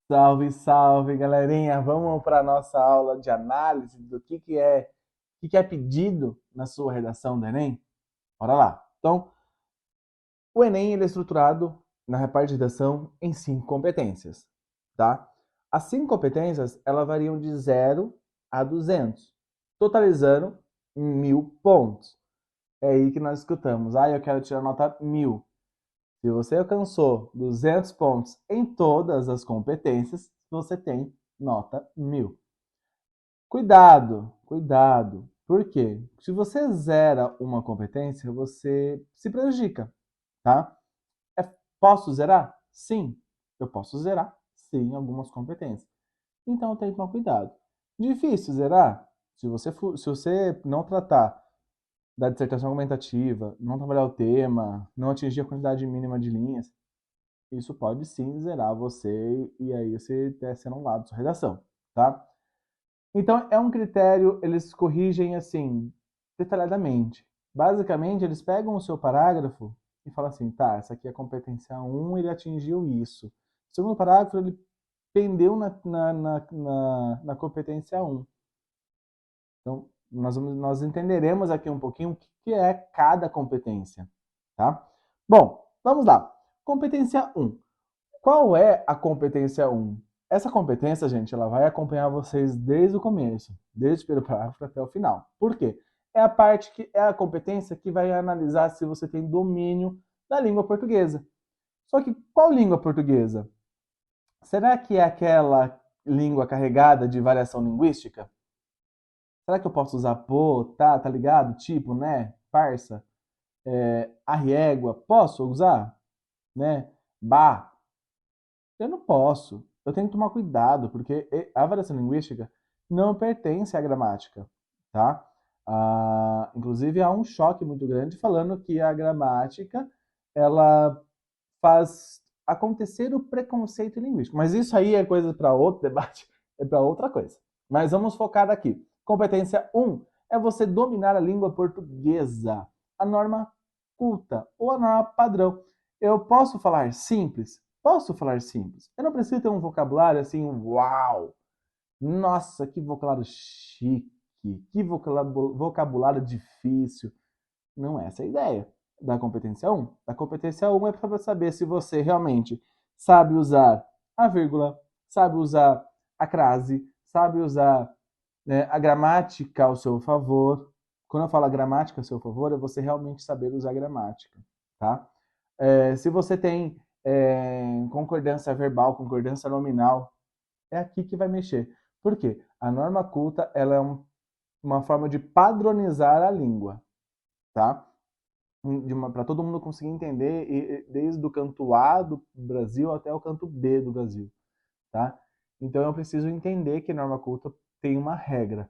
Salve, salve, galerinha! Vamos para a nossa aula de análise do que é pedido na sua redação do Enem? Bora lá! Então, o Enem ele é estruturado na parte de redação em 5 competências, tá? As 5 competências, elas variam de 0 a 200, totalizando 1.000 pontos. É aí que nós escutamos. Eu quero tirar nota 1.000. Se você alcançou 200 pontos em todas as competências, você tem nota 1.000. Cuidado, cuidado. Por quê? Se você zera uma competência, você se prejudica, tá? É, posso zerar? Sim, eu posso zerar, sim, algumas competências. Então eu tenho que tomar cuidado. Difícil zerar? Se você não tratar da dissertação argumentativa, não trabalhar o tema, não atingir a quantidade mínima de linhas, isso pode sim zerar você e aí você está sendo anulado da sua redação, tá? Então, é um critério, eles corrigem assim, detalhadamente. Basicamente, eles pegam o seu parágrafo e falam assim, tá, essa aqui é a competência 1, ele atingiu isso. O segundo parágrafo, ele pendeu na competência 1. Então, nós entenderemos aqui um pouquinho o que é cada competência, tá? Bom, vamos lá. Competência 1. Qual é a competência 1? Essa competência, gente, ela vai acompanhar vocês desde o começo, desde o primeiro parágrafo até o final. Por quê? É a parte que é a competência que vai analisar se você tem domínio da língua portuguesa. Só que qual língua portuguesa? Será que é aquela língua carregada de variação linguística? Será que eu posso usar pô, tá ligado? Tipo, né? Parça, arriégua, posso usar? Né? Bah, eu não posso. Eu tenho que tomar cuidado, porque a variação linguística não pertence à gramática, tá? Inclusive, há um choque muito grande falando que a gramática, ela faz acontecer o preconceito linguístico. Mas isso aí é coisa para outro debate, é para outra coisa. Mas vamos focar aqui. Competência 1 é você dominar a língua portuguesa, a norma culta ou a norma padrão. Eu posso falar simples? Posso falar simples. Eu não preciso ter um vocabulário assim, uau! Nossa, que vocabulário chique, que vocabulário difícil. Não é essa a ideia da competência 1. A competência 1 é para saber se você realmente sabe usar a vírgula, sabe usar a crase, sabe usar, né, a gramática ao seu favor. Quando eu falo gramática ao seu favor, é você realmente saber usar a gramática, tá? Se você tem concordância verbal, concordância nominal, é aqui que vai mexer. Por quê? A norma culta ela é uma forma de padronizar a língua, tá? Para todo mundo conseguir entender, desde o canto A do Brasil até o canto B do Brasil, tá? Então eu preciso entender que norma culta tem uma regra.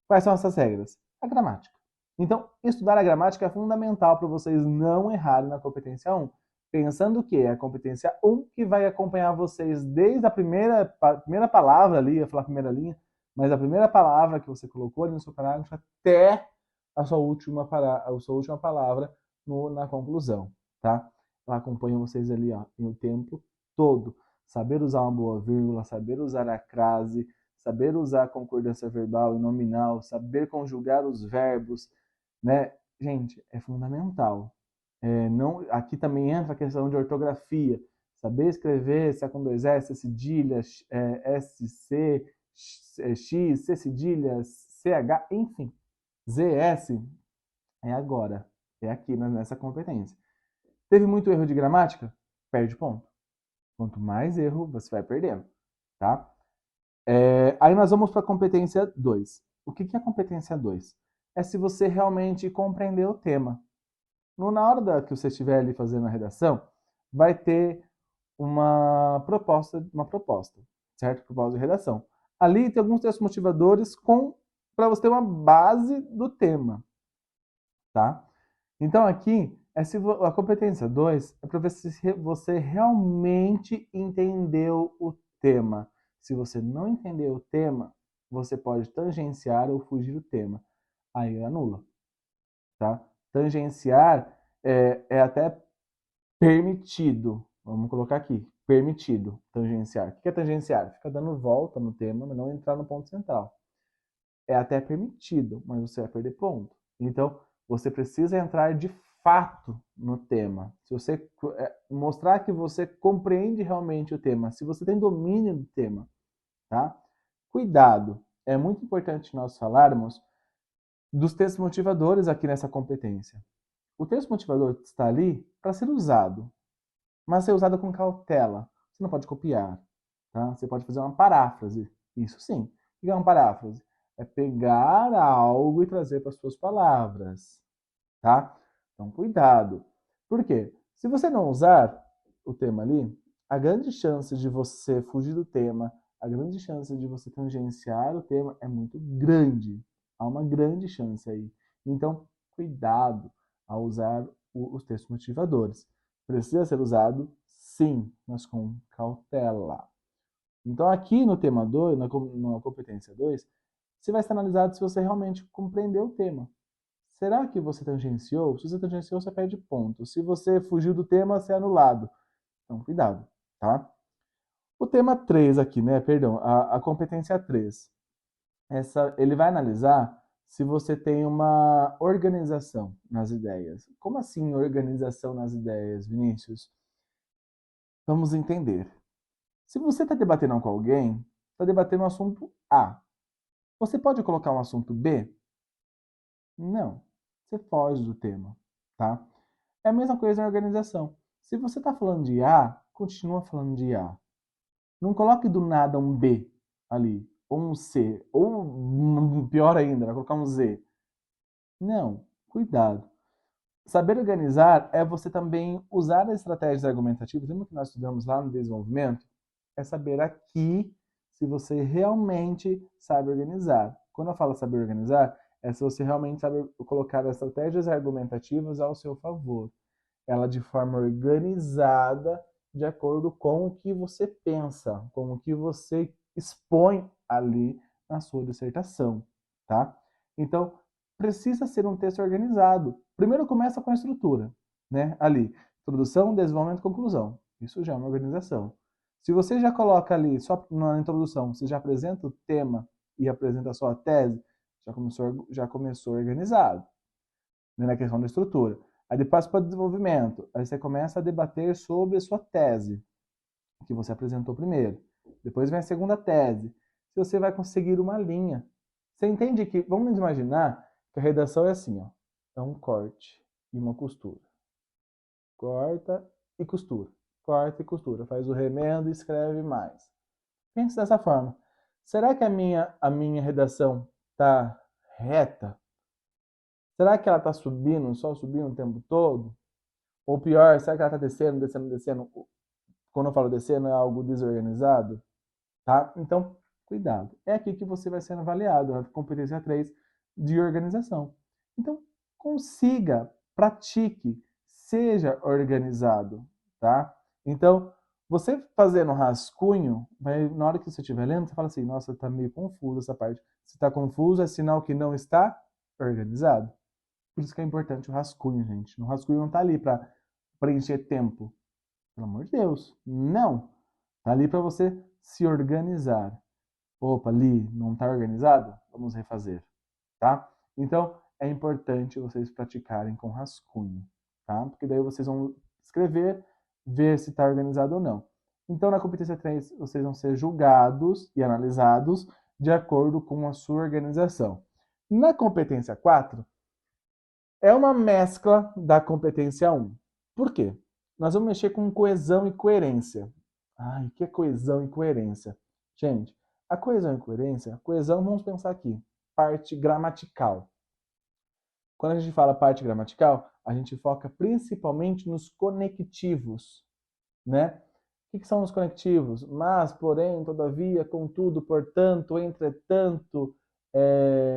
Quais são essas regras? A gramática. Então, estudar a gramática é fundamental para vocês não errarem na competência 1, pensando que é a competência 1 que vai acompanhar vocês desde a primeira palavra ali, eu ia falar a primeira linha, mas a primeira palavra que você colocou ali no seu parágrafo até a sua última palavra na conclusão, tá? Ela acompanha vocês ali ó, o tempo todo. Saber usar uma boa vírgula, saber usar a crase, saber usar a concordância verbal e nominal, saber conjugar os verbos, né? Gente, é fundamental. Não, aqui também entra a questão de ortografia. Saber escrever se é com dois S, cedilha, SC, X, C cedilha, CH, enfim. ZS é agora. É aqui nessa competência. Teve muito erro de gramática? Perde ponto. Quanto mais erro, você vai perdendo, tá? Aí nós vamos para a competência 2. O que é a competência 2? É se você realmente compreender o tema. Na hora que você estiver ali fazendo a redação, vai ter uma proposta, certo? Proposta de redação. Ali tem alguns textos motivadores para você ter uma base do tema, tá? Então aqui se a competência 2 é para ver se você realmente entendeu o tema. Se você não entendeu o tema, você pode tangenciar ou fugir do tema. Aí anula, tá? Tangenciar é até permitido. Vamos colocar aqui. permitido tangenciar. O que é tangenciar? Fica dando volta no tema, mas não entrar no ponto central. É até permitido, mas você vai perder ponto. Então, você precisa entrar de fato no tema. Se você mostrar que você compreende realmente o tema, se você tem domínio do tema, tá? Cuidado, é muito importante nós falarmos dos textos motivadores aqui nessa competência. O texto motivador está ali para ser usado, mas ser usado com cautela. Você não pode copiar, tá? Você pode fazer uma paráfrase. Isso sim. O que é uma paráfrase? É pegar algo e trazer para as suas palavras, tá? Então, cuidado. Por quê? Se você não usar o tema ali, a grande chance de você fugir do tema, a grande chance de você tangenciar o tema é muito grande. Há uma grande chance aí. Então, cuidado ao usar os textos motivadores. Precisa ser usado, sim, mas com cautela. Então, aqui no tema 2, na competência 2, você vai ser analisado se você realmente compreendeu o tema. Será que você tangenciou? Se você tangenciou, você perde ponto. Se você fugiu do tema, você é anulado. Então, cuidado, tá? O tema 3 aqui, né? Perdão, a competência 3. Ele vai analisar se você tem uma organização nas ideias. Como assim organização nas ideias, Vinícius? Vamos entender. Se você está debatendo com alguém, está debatendo um assunto A. Você pode colocar um assunto B? Não. Você foge do tema, tá? É a mesma coisa na organização. Se você está falando de A, continua falando de A. Não coloque do nada um B ali, ou um C, ou pior ainda, vai colocar um Z. Não, cuidado. Saber organizar é você também usar as estratégias argumentativas. Lembra que nós estudamos lá no desenvolvimento? É saber aqui se você realmente sabe organizar. Quando eu falo saber organizar, é se você realmente sabe colocar as estratégias argumentativas ao seu favor. Ela de forma organizada, de acordo com o que você pensa, com o que você expõe ali na sua dissertação, tá? Então, precisa ser um texto organizado. Primeiro começa com a estrutura, né? Ali, introdução, desenvolvimento, conclusão. Isso já é uma organização. Se você já coloca ali, só na introdução, você já apresenta o tema e apresenta a sua tese, já começou organizado, né, na questão da estrutura. Aí depois para o desenvolvimento, aí você começa a debater sobre a sua tese, que você apresentou primeiro. Depois vem a segunda tese, se você vai conseguir uma linha. Você entende que, vamos imaginar que a redação é assim, ó, é um corte e uma costura. Corta e costura. Corta e costura. Faz o remendo e escreve mais. Pense dessa forma. Será que a minha redação está reta? Será que ela está subindo, só subindo o tempo todo? Ou pior, será que ela está descendo, descendo, descendo? Quando eu falo descendo, é algo desorganizado? Tá? Então, cuidado. É aqui que você vai sendo avaliado, a competência 3 de organização. Então, consiga, pratique, seja organizado, tá? Então, você fazendo rascunho, na hora que você estiver lendo, você fala assim, nossa, tá meio confuso essa parte. Se está confuso, é sinal que não está organizado. Por isso que é importante o rascunho, gente. O rascunho não está ali para preencher tempo. Pelo amor de Deus. Não. Está ali para você se organizar. Opa, ali não está organizado? Vamos refazer. Tá? Então, é importante vocês praticarem com rascunho. Tá? Porque daí vocês vão escrever, ver se está organizado ou não. Então, na competência 3, vocês vão ser julgados e analisados de acordo com a sua organização. Na competência 4, é uma mescla da competência 1. Por quê? Nós vamos mexer com coesão e coerência. Ai, o que é coesão e coerência? Gente, a coesão e coerência, coesão, vamos pensar aqui, parte gramatical. Quando a gente fala parte gramatical, a gente foca principalmente nos conectivos, né? O que são os conectivos? Mas, porém, todavia, contudo, portanto, entretanto,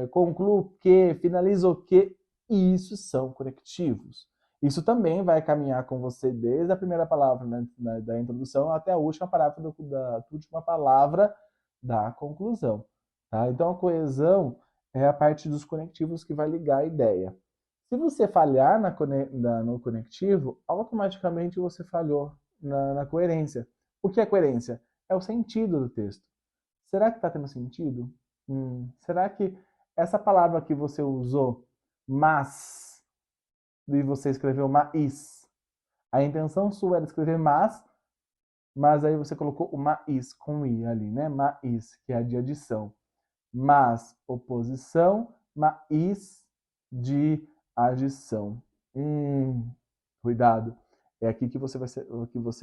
concluo que, finalizo o que, e isso são conectivos. Isso também vai caminhar com você desde a primeira palavra, né, da introdução até a última palavra da conclusão. Tá? Então, a coesão é a parte dos conectivos que vai ligar a ideia. Se você falhar no conectivo, automaticamente você falhou na coerência. O que é coerência? É o sentido do texto. Será que está tendo sentido? Será que essa palavra que você usou, mas, e você escreveu mais, a intenção sua era escrever mas aí você colocou o mais com i ali, né? Mais, que é a de adição. Mas, oposição, mais de adição. Cuidado. É aqui que você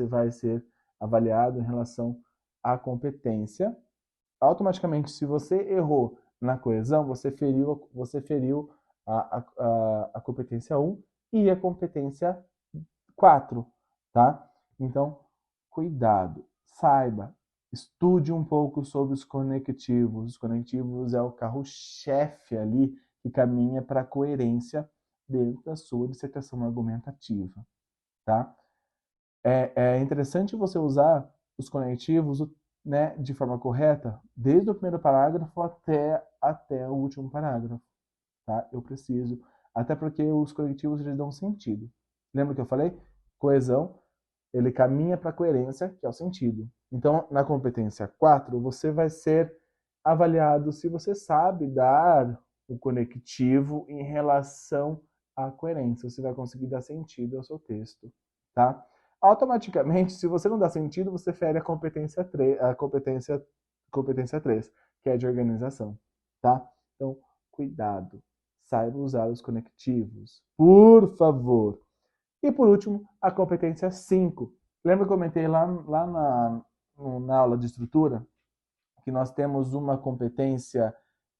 vai ser avaliado em relação à competência. Automaticamente, se você errou na coesão, você feriu a competência 1 e a competência 4, tá? Então, cuidado, saiba, estude um pouco sobre os conectivos. Os conectivos é o carro-chefe ali que caminha para a coerência dentro da sua dissertação argumentativa, tá? É interessante você usar os conectivos, né, de forma correta, desde o primeiro parágrafo até o último parágrafo, tá? Eu preciso, até porque os conectivos eles dão sentido. Lembra que eu falei? Coesão, ele caminha para a coerência, que é o sentido. Então, na competência 4, você vai ser avaliado se você sabe dar o conectivo em relação à coerência. Você vai conseguir dar sentido ao seu texto, tá? Automaticamente, se você não dá sentido, você fere a competência 3, competência 3, que é de organização, tá? Então, cuidado. Saiba usar os conectivos, por favor. E por último, a competência 5. Lembra que eu comentei lá na aula de estrutura que nós temos uma competência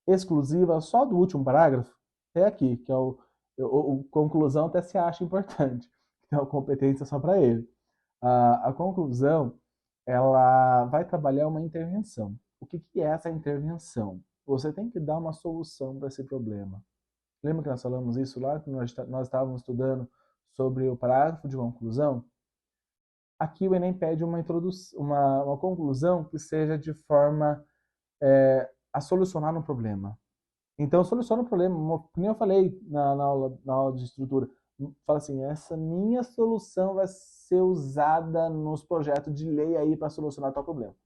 exclusiva só do último parágrafo? É aqui, que é o conclusão até se acha importante. Então, competência só para ele. A conclusão, ela vai trabalhar uma intervenção. O que é essa intervenção? Você tem que dar uma solução para esse problema. Lembra que nós falamos isso lá, que nós estávamos estudando sobre o parágrafo de conclusão? Aqui o Enem pede uma conclusão que seja de forma a solucionar um problema. Então, soluciona o problema. Como eu falei na aula de estrutura, fala assim, essa minha solução vai ser usada nos projetos de lei aí para solucionar tal problema.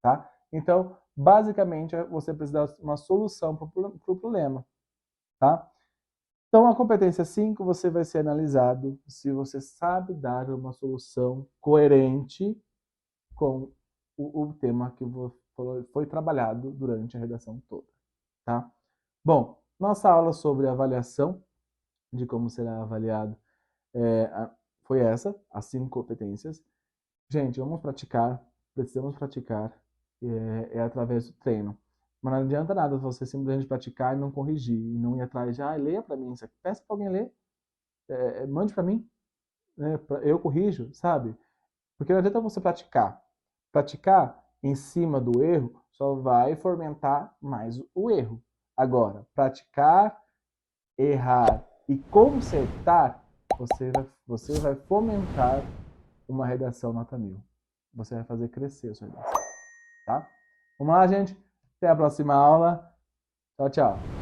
Tá? Então, basicamente, você precisa dar uma solução para o problema. Tá? Então, a competência 5, você vai ser analisado se você sabe dar uma solução coerente com o tema que foi trabalhado durante a redação toda. Tá? Bom, nossa aula sobre avaliação, de como será avaliado, foi essa, as 5 competências. Gente, vamos praticar, precisamos praticar, através do treino. Mas não adianta nada você simplesmente praticar e não corrigir, e não ir atrás de, leia para mim isso aqui, peça para alguém ler, mande para mim, né, eu corrijo, sabe? Porque não adianta você praticar. Praticar em cima do erro só vai fomentar mais o erro. Agora, praticar, errar e consertar, você vai fomentar uma redação nota 1000. Você vai fazer crescer a sua redação. Tá? Vamos lá, gente. Até a próxima aula. Tchau, tchau.